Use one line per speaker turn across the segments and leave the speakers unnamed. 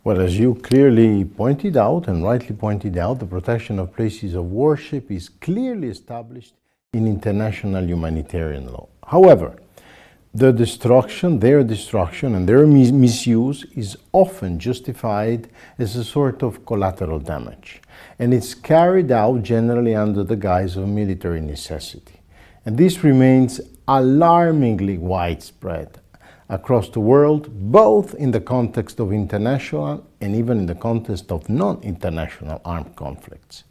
Well, as you clearly pointed out and rightly pointed out, the protection of places of worship is clearly established in international humanitarian law. However, their destruction and their misuse is often justified as a sort of collateral damage, and it's carried out generally under the guise of military necessity. And this remains alarmingly widespread across the world, both in the context of international and even in the context of non-international armed conflicts.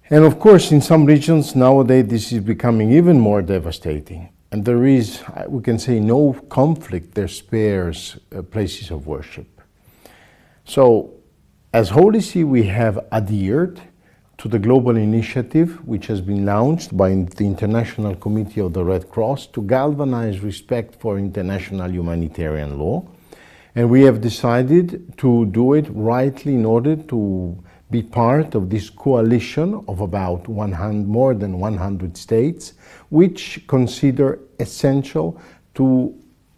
And of course, in some regions nowadays, this is becoming even more devastating. And there is, we can say, no conflict that spares places of worship. So, as Holy See, we have adhered to the global initiative which has been launched by the International Committee of the Red Cross to galvanize respect for international humanitarian law. And we have decided to do it rightly in order to be part of this coalition of about more than 100 states, which consider essential to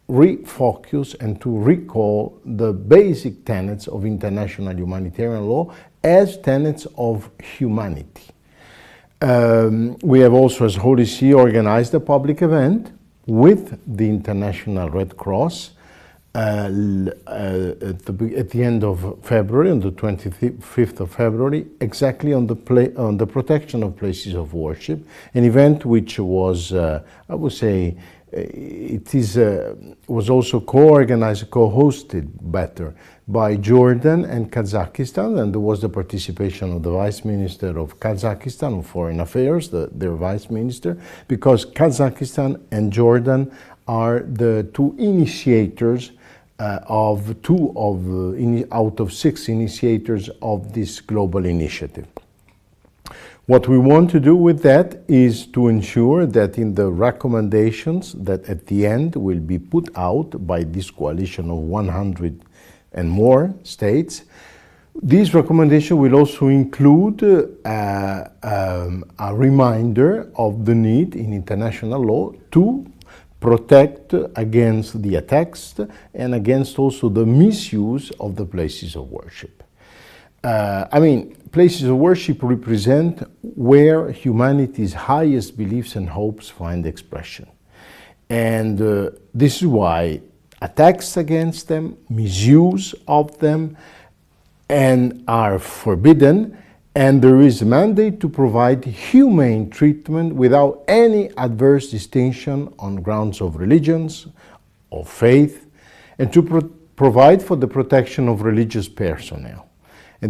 refocus and to recall the basic tenets of international humanitarian law as tenets of humanity. We have also, as Holy See, organized a public event with the International Red Cross at the end of February, on the 25th of February, exactly on the protection of places of worship, an event which was, I would say, was also co-organized, co-hosted better by Jordan and Kazakhstan, and there was the participation of the Vice Minister of Kazakhstan of Foreign Affairs, their Vice Minister, because Kazakhstan and Jordan are the two initiators out of 6 initiators of this global initiative. What we want to do with that is to ensure that in the recommendations that at the end will be put out by this coalition of 100 and more states, this recommendation will also include a reminder of the need in international law to protect against the attacks and against also the misuse of the places of worship. Places of worship represent where humanity's highest beliefs and hopes find expression. And this is why attacks against them, misuse of them, and are forbidden, and there is a mandate to provide humane treatment without any adverse distinction on grounds of religions, of faith, and to provide for the protection of religious personnel.